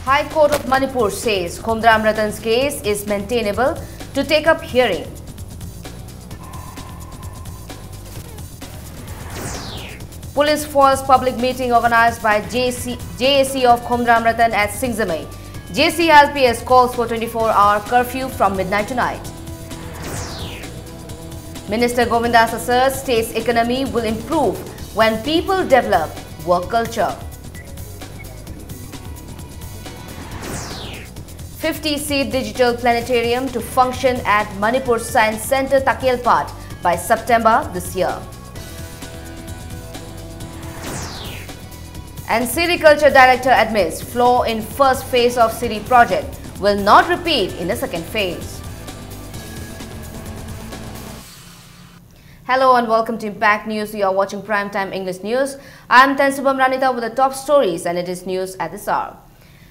High Court of Manipur says Khomdram Ratan's case is maintainable to take up hearing. Police foils public meeting organized by JAC of Khomdram Ratan at Singzamei. JCLPS calls for 24-hour curfew from midnight tonight. Minister Govindas asserts state's economy will improve when people develop work culture. 50-seat digital planetarium to function at Manipur Science Centre Takelpat by September this year. And Sericulture Director admits flaw in first phase of Siri project will not repeat in the second phase. Hello and welcome to Impact News. You are watching Primetime English News. I am Tensubam Ranita with the top stories, and it is news at this hour.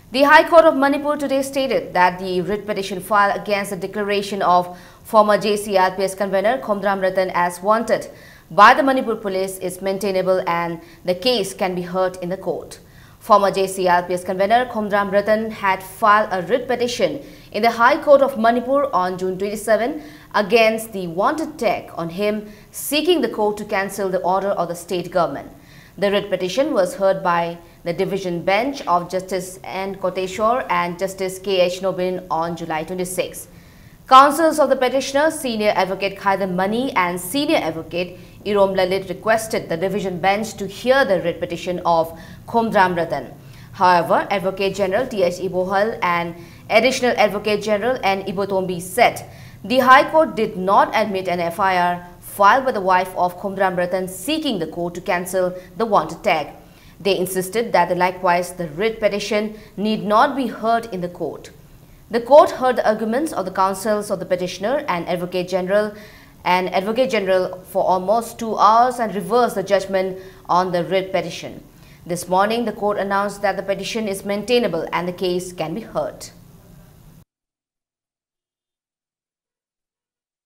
The High Court of Manipur today stated that the writ petition filed against the declaration of former JCLPS convener Khomdram Ratan as wanted by the Manipur police is maintainable and the case can be heard in the court. Former JCLPS convener Khomdram Ratan had filed a writ petition in the High Court of Manipur on June 27 against the wanted tag on him, seeking the court to cancel the order of the state government. The writ petition was heard by the division bench of Justice N. Koteshwar and Justice K.H. Nobin on July 26. Counsels of the petitioner, Senior Advocate Khaidan Mani and Senior Advocate Irom Lalit requested the division bench to hear the writ petition of Khomdram Ratan. However, Advocate General T.H. Ibohal and Additional Advocate General N. Ibotombi said the High Court did not admit an FIR filed by the wife of Khomdram Ratan seeking the court to cancel the wanted tag. They insisted that likewise the writ petition need not be heard in the court. The court heard the arguments of the counsels of the petitioner and Advocate General for almost 2 hours and reversed the judgment on the writ petition. This morning, the court announced that the petition is maintainable and the case can be heard.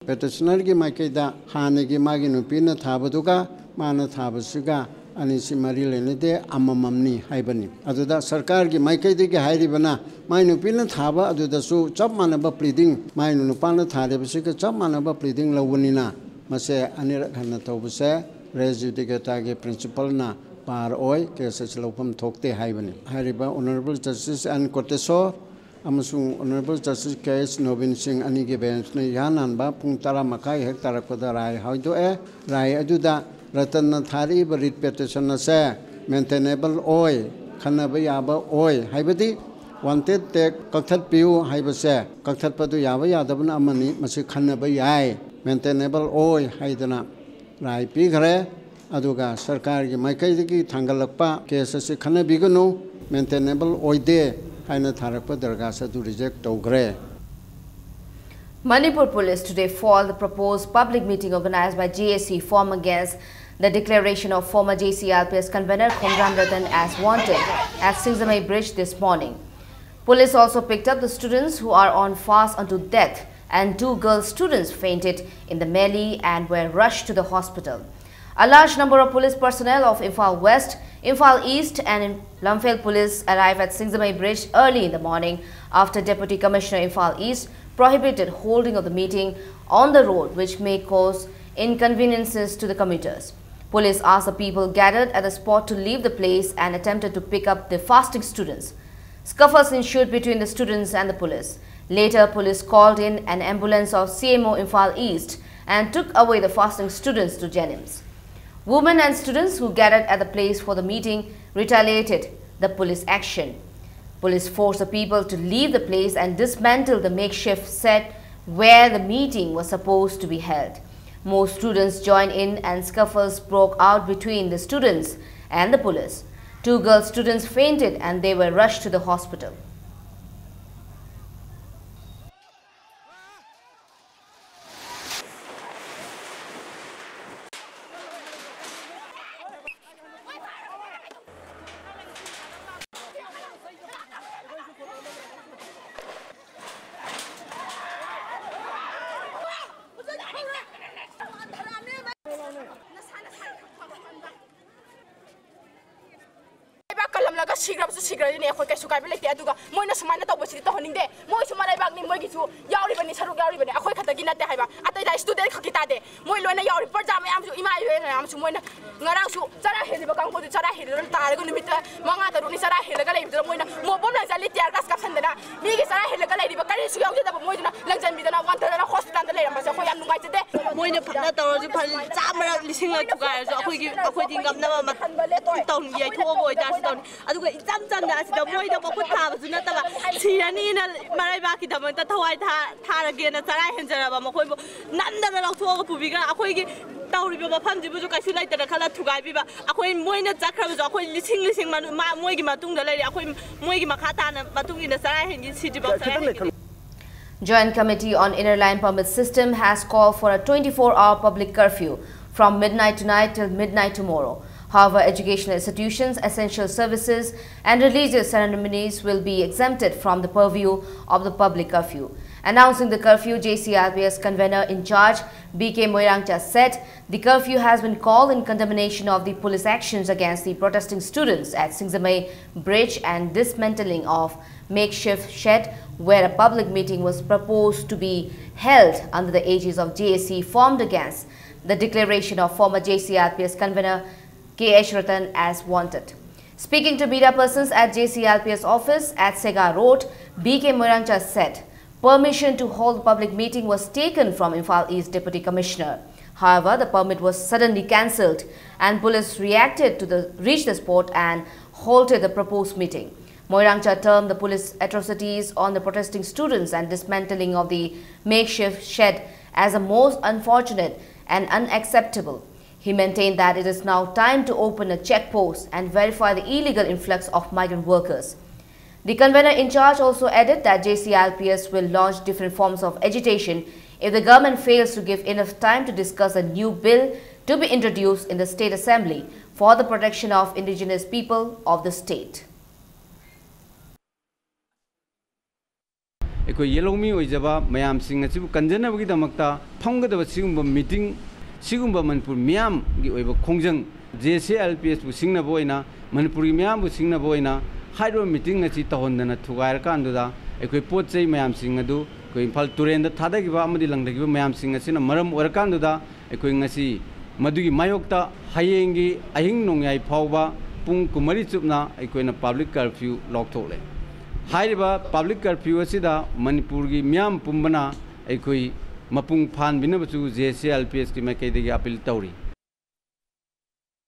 Petitioner ki maikaida hane ki magi nupina thabaduga mana thabasuga anisi mari lenede amamamni haibani aduda sarkar ki maikaida ki hairibana mai nupina thaba aduda su chap manaba pleading mai nupana tharebasika chap manaba pleading lawunina mase anirak hanna tawbase res judicata ki principal na par oi cases lawpam thokte haibani hariba Honorable Justice N. Koteshwar Amasung Honorable Justice K.H. Nobin Singh Anigi bench ne yananba pung tara makai hek tarakoda rai haudo rai aduda Ratan thari writ petition se maintainable oi khanaba yaba oi haibadi wanted te kakthat piu haibase kakthat padu yaba yadabna amani masi khanaba yai maintainable oi haidana rai pi khare aduga sarkar gi maikai gi thangalakpa case se khanabiganu maintainable oi de Manipur police today foiled the proposed public meeting organized by JAC form against the declaration of former JCLPS convener Khomdram Ratan as wanted at Singzamei Bridge this morning. Police also picked up the students who are on fast unto death, and 2 girl students fainted in the melee and were rushed to the hospital. A large number of police personnel of Imphal West, Imphal East and Lamphel Police arrived at Singzamei Bridge early in the morning after Deputy Commissioner Imphal East prohibited holding of the meeting on the road, which may cause inconveniences to the commuters. Police asked the people gathered at the spot to leave the place and attempted to pick up the fasting students. Scuffles ensued between the students and the police. Later, police called in an ambulance of CMO Imphal East and took away the fasting students to Jennings. Women and students who gathered at the place for the meeting retaliated the police action. Police forced the people to leave the place and dismantle the makeshift set where the meeting was supposed to be held. More students joined in and scuffles broke out between the students and the police. 2 girl students fainted and they were rushed to the hospital. laga sigra ni akhoi kaisu kai belete aduga moina sumana to bosi to honingde moi sumana bag ni moi gisu yauri bani saruk yauri bani akhoi khata gi nate haiba atai da student khakita de moi loina yauri parja ma am su ima yu am su moina ngarang su chara heli ba kang ko chara heli ron tar go nimita manga taru ni chara heli ga lebi moina mo bom la jali tiar gas kapsan dena mi gi chara heli ga lebi ba kari su yaw de da moi dina langjan mi dana wan dana hospital da le ma sa ko yam nungai de moina phana taro ji phal chamara lising la tuga so akhoi di ngam na ma tong ye tho boy da si tong aduga icham cham da si da moi da ko tha ba juna ta ba sirani na marai ba ki da ma ta thawai tha ra ge na chara hen jara ba ma khoi nam da la tho ga pubi ga akhoi gi tauri ba pham ji bu ju kai su lai ta khala thugai bi ba akhoi moi na chakra ba akhoi lising ma moi gi ma tung da lai akhoi moi gi ma kha ta na ba tung ina chara hen gi si ji ba Joint Committee on Inner Line Permit System has called for a 24-hour public curfew from midnight tonight till midnight tomorrow. However, educational institutions, essential services and religious ceremonies will be exempted from the purview of the public curfew. Announcing the curfew, JCRPS convener in charge, BK Moirangcha said the curfew has been called in condemnation of the police actions against the protesting students at Singzamay Bridge and dismantling of makeshift shed where a public meeting was proposed to be held under the aegis of JSC formed against the declaration of former JCRPS convener K.H. Ratan as wanted. Speaking to media persons at JCRPS office at Sega Road, BK Moirangcha said permission to hold the public meeting was taken from Imphal East Deputy Commissioner. However, the permit was suddenly cancelled and police reacted to reach the spot and halted the proposed meeting. Moirangcha termed the police atrocities on the protesting students and dismantling of the makeshift shed as a most unfortunate and unacceptable. He maintained that it is now time to open a checkpost and verify the illegal influx of migrant workers. The convener in charge also added that JCRPS will launch different forms of agitation if the government fails to give enough time to discuss a new bill to be introduced in the State Assembly for the protection of indigenous people of the state. Yellow me or Java, Mayam sing a Kanjana with the Makta, Ponga Sigumba meeting, Sigumba Manpur Miam, Kongjang, JCLPS with Singna Boina, Manpuri Miam with Singna Boina, Hydro meeting at Chitahondana to Gairkandula, a quick port say Mayam Singadu, going Palturen the Tadagiva Madilang, the Mayam sing a sin, Maram or Kanduda, a queen asi, Madui Mayokta, Hayengi, Ahing Nongai Pauba, Pung Kumaritsupna, a queen of public curfew, Loktole. Haiba public curfew asida Manipurgi Miam Pumbana Ekui Mapung Pan Binabasu JCLPS ki Makedigi appeal Tauri.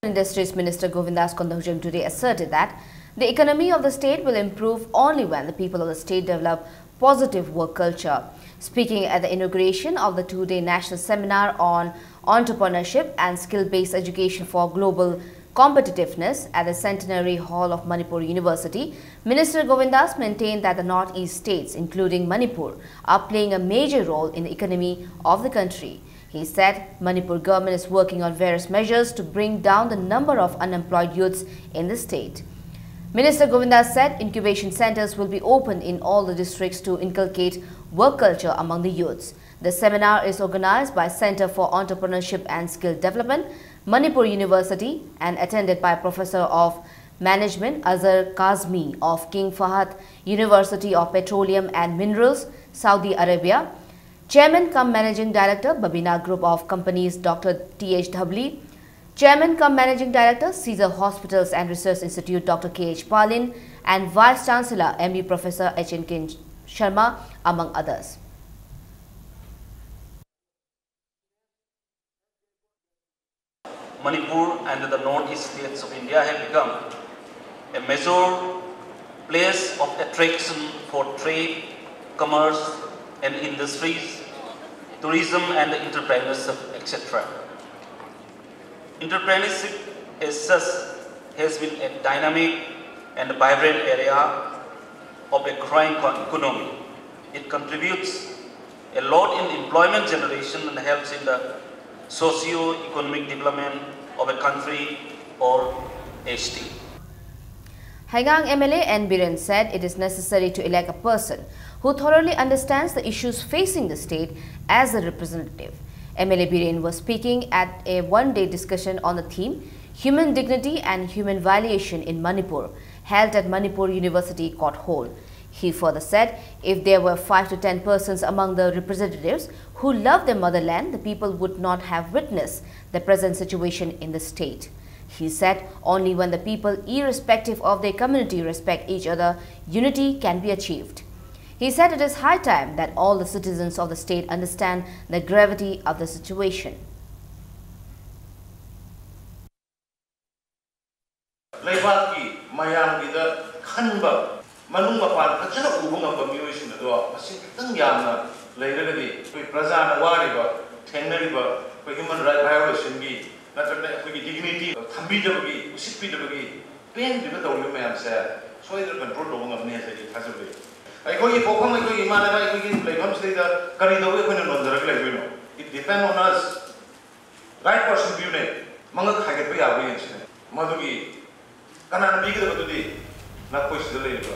Industries Minister Govindas Kondahujam today asserted that the economy of the state will improve only when the people of the state develop positive work culture. Speaking at the inauguration of the two-day national seminar on entrepreneurship and skill-based education for global competitiveness at the Centenary Hall of Manipur University, Minister Govindas maintained that the northeast states, including Manipur, are playing a major role in the economy of the country. He said Manipur government is working on various measures to bring down the number of unemployed youths in the state. Minister Govindas said incubation centers will be opened in all the districts to inculcate work culture among the youths. The seminar is organized by Center for Entrepreneurship and Skill Development, Manipur University, and attended by Professor of Management Azhar Kazmi of King Fahd University of Petroleum and Minerals, Saudi Arabia, Chairman cum Managing Director, Babina Group of Companies, Dr. T.H. Dhabli, Chairman cum Managing Director, Caesar Hospitals and Research Institute, Dr. K.H. Palin, and Vice Chancellor, MD Professor H.N.K. Sharma, among others. Manipur and the northeast states of India have become a major place of attraction for trade, commerce and industries, tourism and entrepreneurship, etc. Entrepreneurship as such has been a dynamic and vibrant area of a growing economy. It contributes a lot in employment generation and helps in the socio-economic development of a country or a state. Haigang MLA N. Biren said it is necessary to elect a person who thoroughly understands the issues facing the state as a representative. MLA Biren was speaking at a one-day discussion on the theme Human Dignity and Human Valuation in Manipur, held at Manipur University caught hold. He further said if there were 5 to 10 persons among the representatives who love their motherland, the people would not have witnessed the present situation in the state. He said only when the people, irrespective of their community, respect each other, unity can be achieved. He said it is high time that all the citizens of the state understand the gravity of the situation. Manung mapan kacana ubung apa miusin itu, masih teng yamna, lagi perasaan awari ba, teneri ba, human right violation bi, nanti dignity, thambi jabagi, usipi jabagi, pain juga tahu yang macam saya, so itu control dong apa ni saya hasil ni. Aku ini pokok aku ini mana aku ini lagi mesti dah kari tahu aku ni nondar lagi ni. It depend on us, right person view ni, mangga kaget pergi apa yang sih, madugi, karena nabi kita betul di, nak push dulu itu.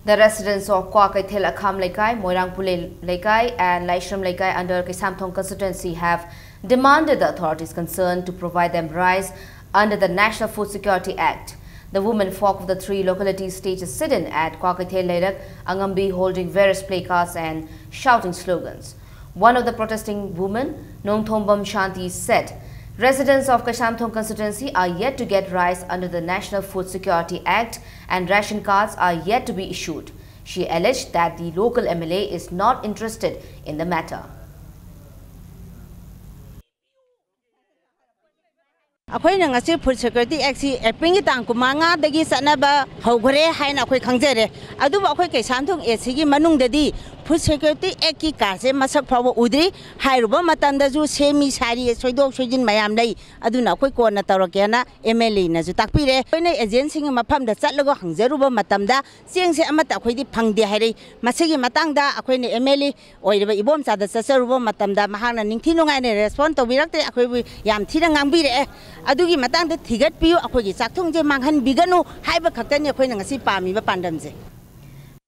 The residents of Kwakaithel Akham Laikai, Moirangpule Laikai and Laishram Laikai under Kesamthong constituency have demanded the authorities concerned to provide them rice under the National Food Security Act. The women folk of the 3 localities staged a sit-in at Kwakaithel Lairak, Angambi, holding various placards and shouting slogans. One of the protesting women, Nongthombam Shanti, said residents of Kesamthong constituency are yet to get rice under the National Food Security Act and ration cards are yet to be issued. She alleged that the local MLA is not interested in the matter. Akwai nang asi Food Security Act si April tang kumanga dagi sanaba hogre haina akwai khangjere adu akwai Kesamthong SC gi manung dadi Food Security Act ki karse masak phawa udri hairuba matanda ju semi sari soidok soijin mayam lei aduna akwai kona tawrakena MLA na ju takpire koine agency ngi mafam da chatlago hangjaruba matamda chengse amata akwai di phangde haire masigi matangda akwai ne MLA oireba ibom chada chasaruba matamda mahana ningthinungai ne respond tobirakte akwai yam thira ngangbire adugi matang da thigat piu akhoi gi chakthong je manghan biganu haiba khaktani akhoi na ngasi pami ba pandamje.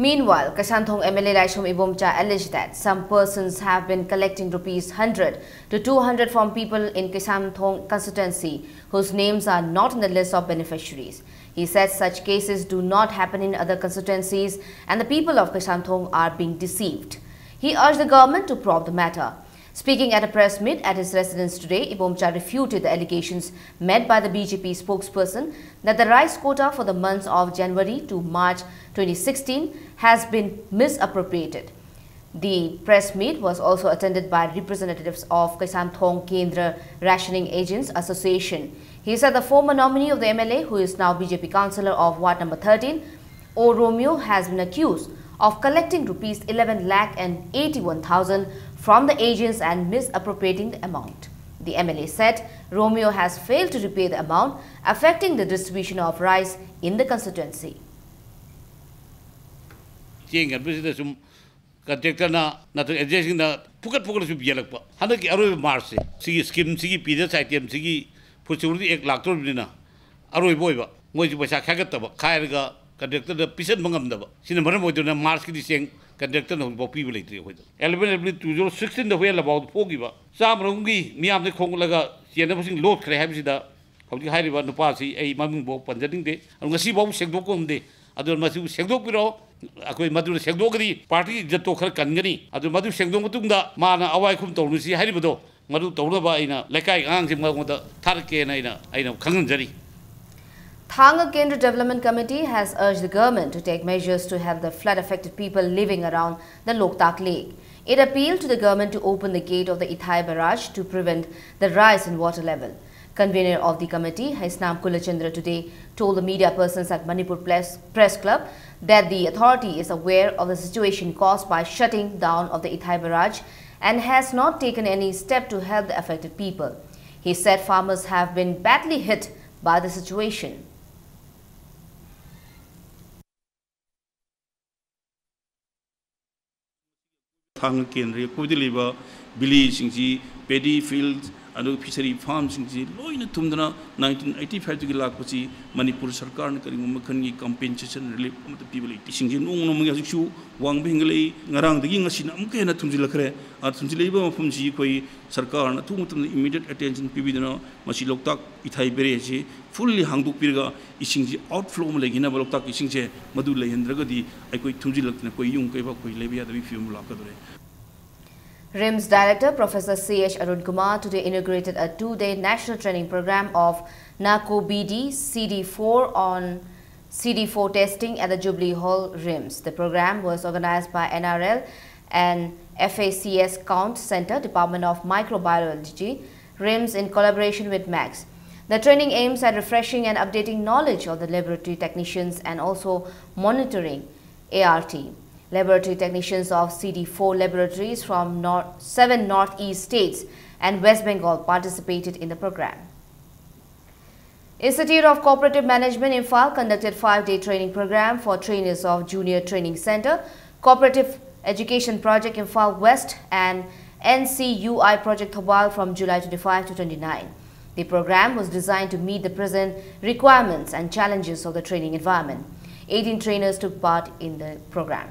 Meanwhile, Kesamthong MLA Laishram Ibomcha alleged that some persons have been collecting rupees 100 to 200 from people in Kesamthong constituency whose names are not in the list of beneficiaries. He said such cases do not happen in other constituencies and the people of Kesamthong are being deceived. He urged the government to probe the matter. Speaking at a press meet at his residence today, Ibomcha refuted the allegations made by the BJP spokesperson that the rice quota for the months of January to March 2016 has been misappropriated. The press meet was also attended by representatives of Kesamthong Kendra Rationing Agents Association. He said the former nominee of the MLA, who is now BJP councillor of Ward number 13, O. Romeo, has been accused of collecting rupees 11,81,000 from the agents and misappropriating the amount. The MLA said Romeo has failed to repay the amount, affecting the distribution of rice in the constituency. Contractor na agency na pukat su bialak pa hana ki aroi march sigi scheme sigi pida item sigi Food Security Act laktor bina aroi boy ba moi ji paisa khagat ba khairga contractor da pisan mangam da ba sina maram moi na march ki seng contractor no bo pi bele tri hoi da 2016 da hoi la ba fogi ba sam rongi miam de khong laga siena basing lot khre habi da hodi hairi ba nupa si ei mamung bo panjading de ngasi bo segdok ko de adon masu segdok biro akoi madu segdogri party jatto khar kangani adu madu segdong matungda mana awai khum tawnusi haribodo madu tawraba ina lekai ang jing magoda tharke na ina khanganjari. Thanga Kendra Development Committee has urged the government to take measures to help the flood-affected people living around the Loktak Lake. It appealed to the government to open the gate of the Ithai Barrage to prevent the rise in water level. Convener of the committee, Haisnam Kulachandra, today told the media persons at Manipur Press Club that the authority is aware of the situation caused by shutting down of the Ithai Barrage and has not taken any step to help the affected people. He said farmers have been badly hit by the situation. Thanga Kendra Kodiliba, Billy Singsi, Paddy Fields, अदु fishery farm Singhji लोइना तुमदना 1985 की लाखपची मणिपुर सरकार ने करी मखन की compensation relief मत पीबली सिंगजी नोंग नोंग हजिसु वांग बेंगले ngarang dagi ngasina amke na thumjilakre a thumjilaiba mafum ji koi sarkar na thu mutum immediate attention pibidana masi loktak ithai bere ji fully hangduk pirga isingji outflow ma legina loktak isingje madu lehendragadi ai koi thumjilakna koi yung kai ba koi lebia da bi fium lakadore. RIMS Director Professor C.H. Arun Kumar today inaugurated a 2-day national training program of NACO-BD CD4 on CD4 testing at the Jubilee Hall, RIMS. The program was organized by NRL and FACS Count Center, Department of Microbiology, RIMS in collaboration with MAX. The training aims at refreshing and updating knowledge of the laboratory technicians and also monitoring ART. Laboratory technicians of CD4 laboratories from 7 northeast states and West Bengal participated in the program. Institute of Cooperative Management Imphal conducted 5-day training program for trainers of Junior Training Center, Cooperative Education Project Imphal West and NCUI Project Thobal from July 25 to 29. The program was designed to meet the present requirements and challenges of the training environment. 18 trainers took part in the program.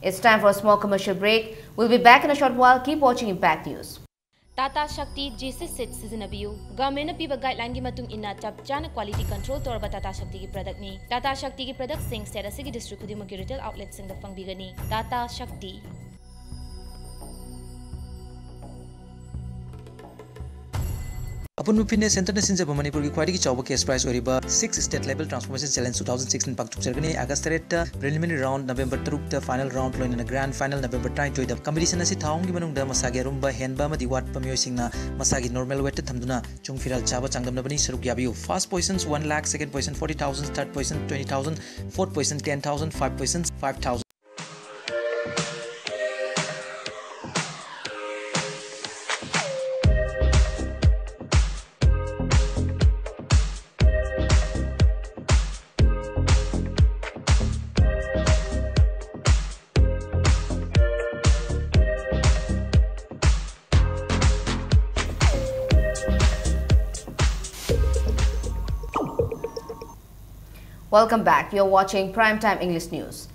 It's time for a small commercial break. We'll be back in a short while. Keep watching Impact News. Tata Shakti G6 Sit Sizinabiu. Government piba guideline gi matung inna chap chana quality control torba Tata Shakti ki product ni. Tata Shakti ki product sing set asigi district khudimaki ki retail outlet sing da pangbigani. Tata Shakti. Upon Fitness Center Sinja Manipur ki quality chawba case price oriba 6 state level transformation challenge 2016 paktuk jargani August 8 preliminary round November 3 final round loina grand final November 9 da competition asi thaung gi manung da masagi rumba henba ma diwat pamyo singna masagi normal weight thamduna chung firal chaba changdamna bani saruk yabiu first positions 1 lakh, second position 40,000, third position 20,000, fourth position 10,000, fifth position 5,000. Welcome back. You're watching Primetime English News.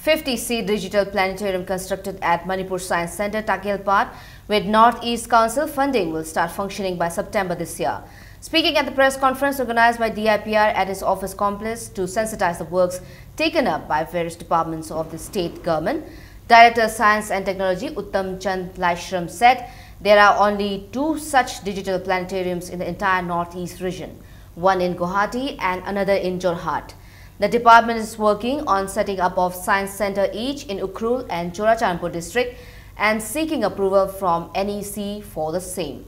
50-seat digital planetarium constructed at Manipur Science Center, Takilpat, with Northeast Council funding will start functioning by September this year. Speaking at the press conference organized by DIPR at its office complex to sensitize the works taken up by various departments of the state government, Director of Science and Technology Uttam Chand Laishram said there are only 2 such digital planetariums in the entire Northeast region, one in Guwahati and another in Jorhat. The department is working on setting up of science center each in Ukhrul and Chorachandpur district and seeking approval from NEC for the same.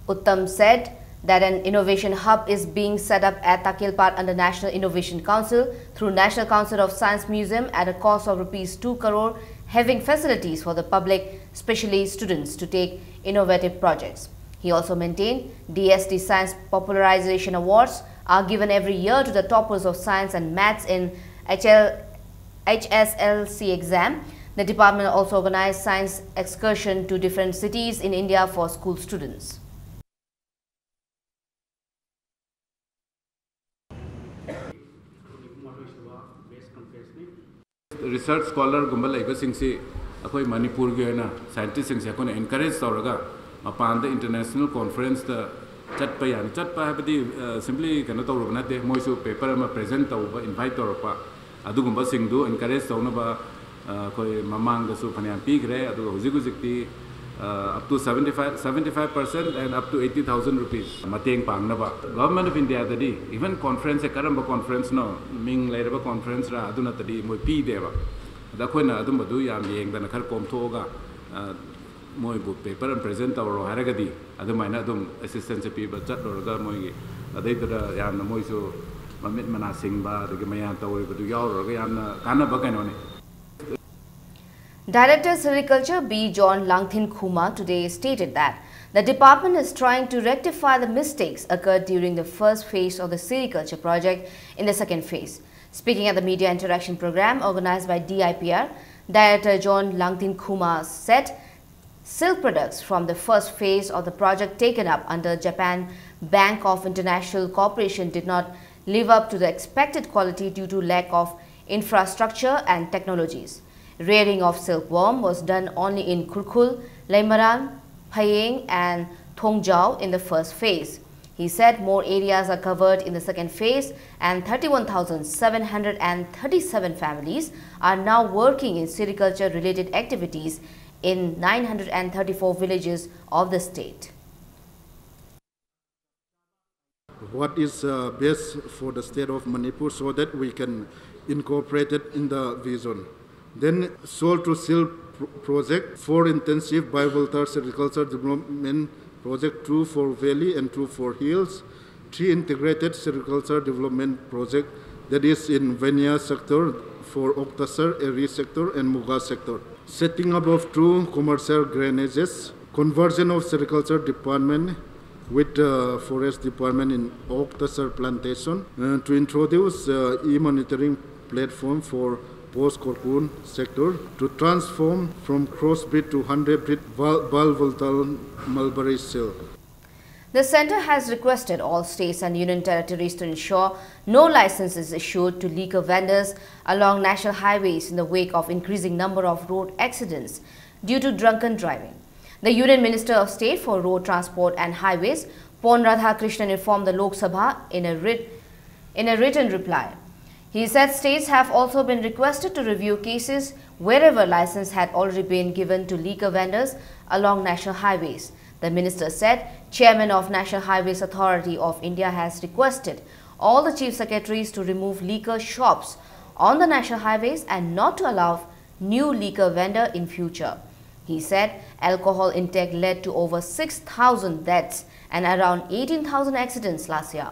Uttam said that an innovation hub is being set up at Takilpat under National Innovation Council through National Council of Science Museum at a cost of ₹2 crore, having facilities for the public, especially students, to take innovative projects. He also maintained DST Science Popularization Awards are given every year to the toppers of science and maths in HSLC exam. The department also organized science excursion to different cities in India for school students. Research scholar gumba laiba singsi akoi Manipur gi na scientist singsi akoi encourage tawraga mapan da international conference da chatpa yan chatpa habadi simply kana tawrub na de moisu paper ma present tawba invite tawrpa adugumba singdu encourage tawna ba koi mamang da su phanyam pigre adu hujikti up to 75% and up to 80,000 rupees mateng pangna ba government of India dadi even conference e karamba conference no ming lairaba conference ra aduna tadi moi pi deba da khoina adum badu yam yeng dana khar kom thoga moi bu paper and present tawro haragadi adumaina adum assistance pi ba chat lorga moi gi adai da yam moi so mamit mana singba de mayan tawri badu yaw yam kana ba kaino ne. Director Sericulture B. John Langthin Khuma today stated that the department is trying to rectify the mistakes occurred during the first phase of the sericulture project in the second phase. Speaking at the media interaction program organized by DIPR, Director John Langthin Khuma said silk products from the first phase of the project taken up under Japan Bank of International Cooperation did not live up to the expected quality due to lack of infrastructure and technologies. Rearing of silkworm was done only in Kurkul, Laimaran, Phayeng and Thongjiao in the first phase. He said more areas are covered in the second phase and 31,737 families are now working in sericulture related activities in 934 villages of the state. What is best for the state of Manipur so that we can incorporate it in the vision. Then Soil to Silk project, 4 intensive bivoltaic sericulture development project, 2 for valley and 2 for hills, 3 integrated sericulture development project that is in Vanya sector for Oktasar, Eri sector and Muga sector. Setting up of 2 commercial granages, conversion of sericulture department with forest department in Oktasar plantation to introduce e-monitoring platform for post-cocoon sector to transform from crossbreed to 100-breed bivoltaic mulberry silk. The centre has requested all states and union territories to ensure no licenses issued to liquor vendors along national highways in the wake of increasing number of road accidents due to drunken driving. The Union Minister of State for Road Transport and Highways, Pon Radhakrishnan, informed the Lok Sabha in a written reply. He said states have also been requested to review cases wherever license had already been given to liquor vendors along national highways. The minister said Chairman of National Highways Authority of India has requested all the chief secretaries to remove liquor shops on the national highways and not to allow new liquor vendor in future. He said alcohol intake led to over 6,000 deaths and around 18,000 accidents last year.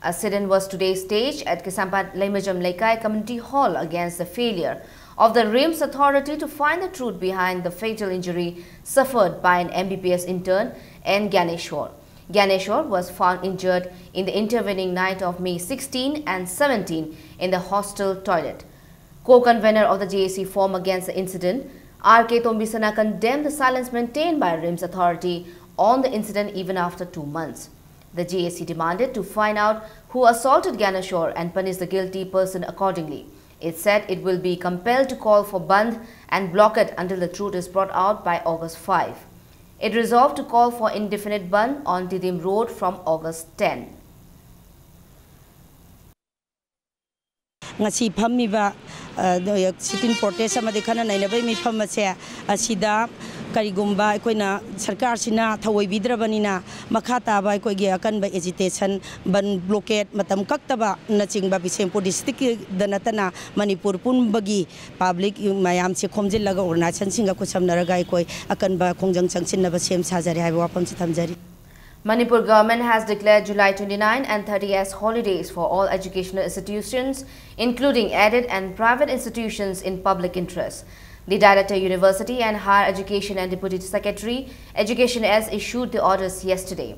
A sit-in was today staged at Kisampat Laimajam Laikai Community Hall against the failure of the RIMS authority to find the truth behind the fatal injury suffered by an MBBS intern N. Gyaneshwar. Gyaneshwar was found injured in the intervening night of May 16 and 17 in the hostel toilet. Co-convener of the JAC forum against the incident, R.K. Tombisana, condemned the silence maintained by RIMS authority on the incident even after 2 months. The JAC demanded to find out who assaulted Gyaneshwar and punish the guilty person accordingly. It said it will be compelled to call for Bandh and blockade until the truth is brought out by August 5. It resolved to call for indefinite Bandh on Didim Road from August 10. Ngasi phammiba sitin protest amade khana nainabai mi phamase asida karigumba akoina sarkar sina thawai bidrabanina makha taba akoigi akanba agitation ban blockade matam kaktaba nachingba Bisempur district danatana Manipur punbagi public mayam se khomjillaga organization singa kusamnaraga akoi akanba khongjang changchinaba sem sajari haiba wapam se thamjari. Manipur government has declared July 29 and 30 as holidays for all educational institutions, including aided and private institutions in public interest. The Director University and Higher Education and Deputy Secretary Education has issued the orders yesterday.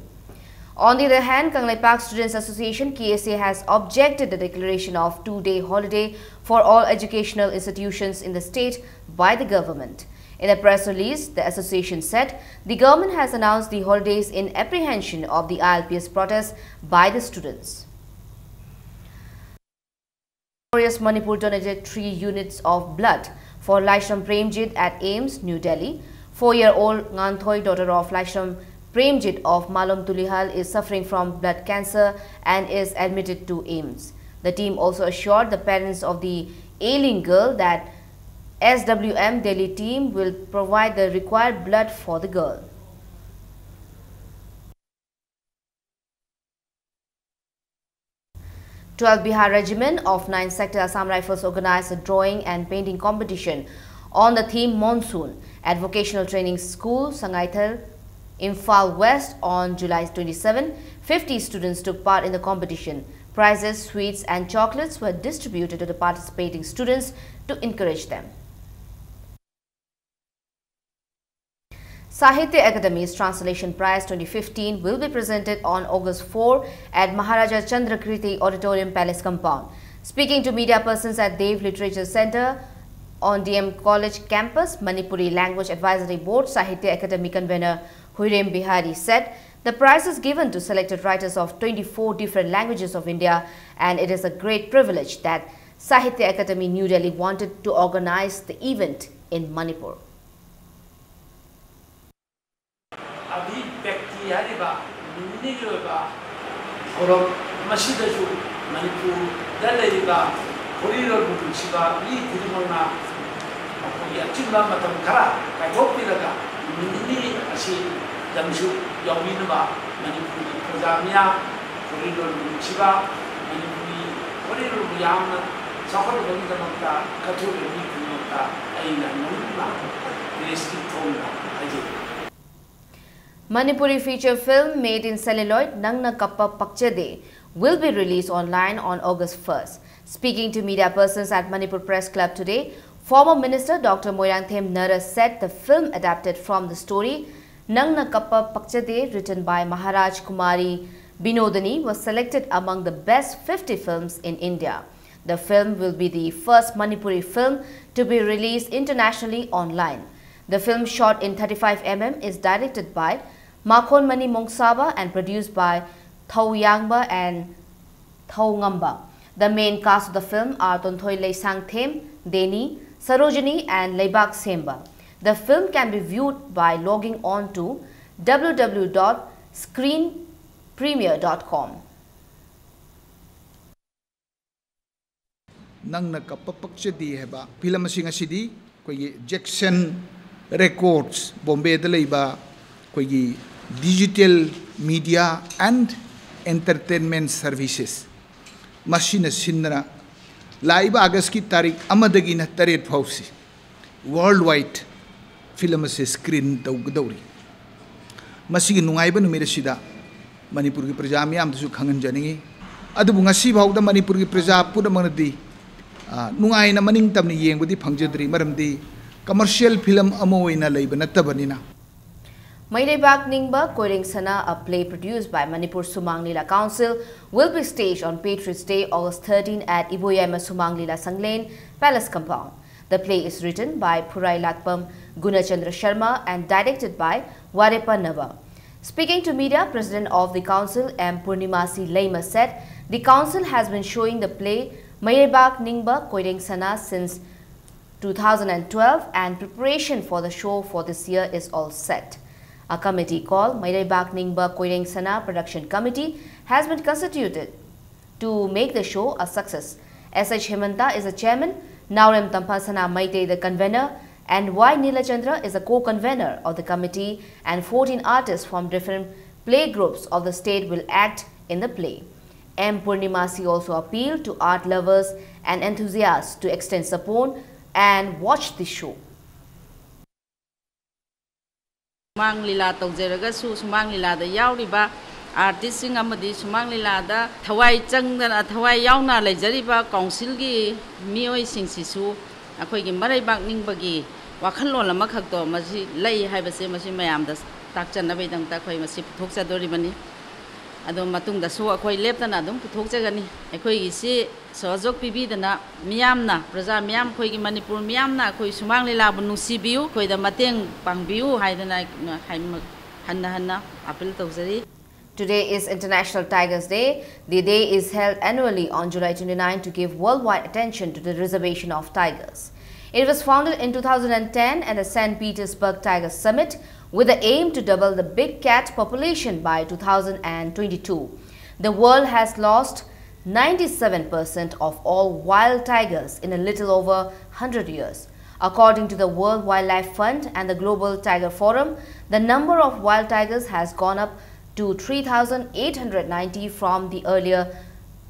On the other hand, Kanglai Park Students Association KSA has objected the declaration of 2-day holiday for all educational institutions in the state by the government. In a press release, the association said the government has announced the holidays in apprehension of the ILPS protest by the students. Manipur donated 3 units of blood for Laishram Premjit at AIIMS, New Delhi. 4-year-old Nganthoi, daughter of Laishram Premjit of Malom Tulihal, is suffering from blood cancer and is admitted to AIIMS. The team also assured the parents of the ailing girl that SWM Delhi team will provide the required blood for the girl. Bihar Regiment of 9th Sector Assam Rifles organized a drawing and painting competition on the theme Monsoon at Vocational Training School, Sangaithal, Imphal West on July 27. 50 students took part in the competition. Prizes, sweets and chocolates were distributed to the participating students to encourage them. Sahitya Academy's Translation Prize 2015 will be presented on August 4 at Maharaja Chandrakirti Auditorium Palace Compound. Speaking to media persons at Dev Literature Center on DM College campus, Manipuri Language Advisory Board Sahitya Academy convener Huirem Bihari said the prize is given to selected writers of 24 different languages of India, and it is a great privilege that Sahitya Academy New Delhi wanted to organize the event in Manipur. Manipuri feature film made in celluloid Nangna Kappa Pakchade will be released online on August 1st. Speaking to media persons at Manipur Press Club today, former Minister Dr. Moirangthem Naras said the film adapted from the story Nangna Kappa Pakchade, written by Maharaj Kumari Binodani, was selected among the best 50 films in India. The film will be the first Manipuri film to be released internationally online. The film, shot in 35mm, is directed by Makhon Mani Mongsaba and produced by Thau Yangba and Thau Ngamba. The main cast of the film are Tonthoi Leisang Them, Deni, Sarojini and Leibak Semba. The film can be viewed by logging on to www.screenpremiere.com. Nangna Kappa Pakchade heba film asing asidi koigi Jackson Records Bombay dalaiba koigi digital media and entertainment services machine sinna laiba August ki tarik amadagi na taret phausi worldwide film ase screen tawgdawri masigi nungaiba numira sida Manipur ki praja miyam dasu khangan janingi adubu ngasi bawda Manipur ki praja pudamanadi nungai na maning tamni yengbudi phangjadri maramdi commercial film amoina leiba nattabanina. Mairebak Ningba Koireng Sana, a play produced by Manipur Sumang Lila Council, will be staged on Patriots Day, August 13 at Iboyama Sumang Lila Sanglen Palace Compound. The play is written by Purai Latpam Gunachandra Sharma and directed by Warepa Nava. Speaking to media, President of the Council M. Purnimasi Laima said the Council has been showing the play Mairebak Ningba Koireng Sana since 2012 and preparation for the show for this year is all set. A committee called Mairebak Ningba Koireng Sana Production Committee has been constituted to make the show a success. S.H. Himanta is the chairman, Naurem Tampasana Maite the convener, and Y. Nilachandra is a co-convener of the committee, and 14 artists from different play groups of the state will act in the play. M. Purnimasi also appealed to art lovers and enthusiasts to extend support and watch the show. Sumang Lila tawjeraga su Sumang Lila da yauriba artist sing amadi Sumang Lila da thawai changdana thawai yauna leijariba council gi mioi sing sisu akhoi gi Mairebak Ningbagi wakhalon lama khakto masi lei haibase masi mayam da takchanna bedang ta khoi masi puthokchadori bani ado matung da su akhoi leptana dum puthokchagani akhoi gi si sojok pibidana miyamna praja miyam khoi gi Manipur miyamna khoi Sumang Lila bu nungsibiu khoi da mateng pangbiu haidana hanna appeal tawjari. Today is International Tigers Day. The day is held annually on July 29 to give worldwide attention to the reservation of tigers. It was founded in 2010 at the St. Petersburg Tiger Summit with the aim to double the big cat population by 2022. The world has lost 97% of all wild tigers in a little over 100 years. According to the World Wildlife Fund and the Global Tiger Forum, the number of wild tigers has gone up to 3,890 from the earlier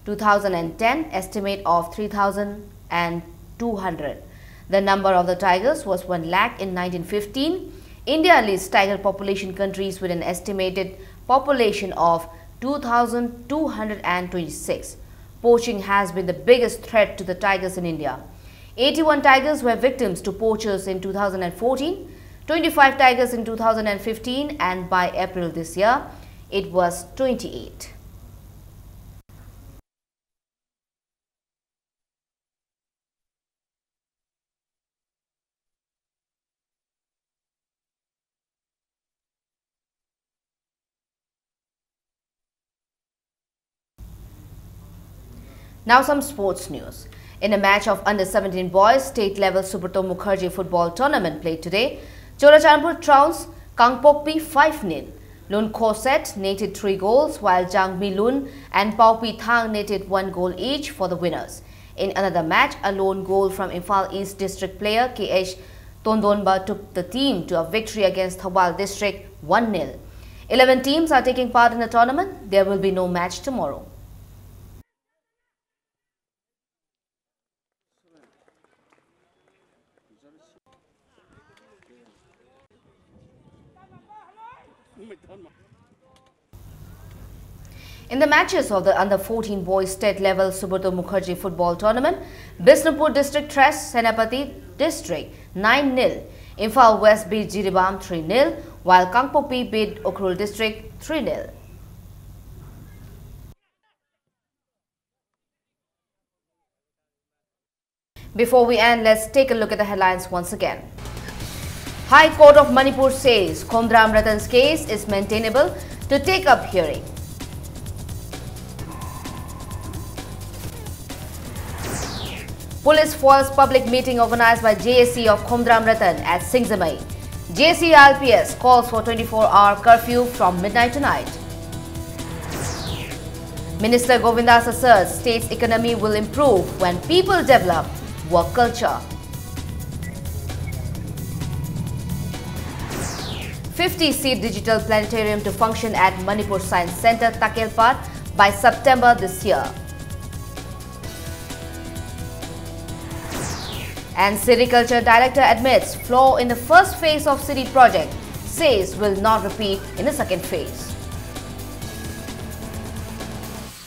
2010 estimate of 3,200. The number of the tigers was 1 lakh in 1915. India leads tiger population countries with an estimated population of 2,226. Poaching has been the biggest threat to the tigers in India. 81 tigers were victims to poachers in 2014, 25 tigers in 2015, and by April this year, it was 28. Now some sports news. In a match of under-17 boys state-level Subrata Mukherjee football tournament played today, Churachandpur trounced Kangpokpi 5-0. Lun Khoset netted 3 goals, while Jangmi Lun and Paupi Thang netted 1 goal each for the winners. In another match, a lone goal from Imphal East District player KH Tondonba took the team to a victory against Thawal District 1-0. 11 teams are taking part in the tournament. There will be no match tomorrow. In the matches of the under-14 boys state-level Subrata Mukherjee football tournament, Bisnupur District thrashed Senapati District 9-0, Imphal West beat Jiribam 3-0, while Kangpokpi beat Ukhrul District 3-0. Before we end, let's take a look at the headlines once again. High Court of Manipur says Khomdram Ratan's case is maintainable to take up hearing. Police foils public meeting organized by JSC of Khomdram Ratan at Singzamai. JSC LPS calls for 24-hour curfew from midnight tonight. Minister Govindas asserts state's economy will improve when people develop work culture. 50-seat digital planetarium to function at Manipur Science Center, Takelpat by September this year. And Sericulture Director admits flaw in the first phase of city project, says will not repeat in the second phase.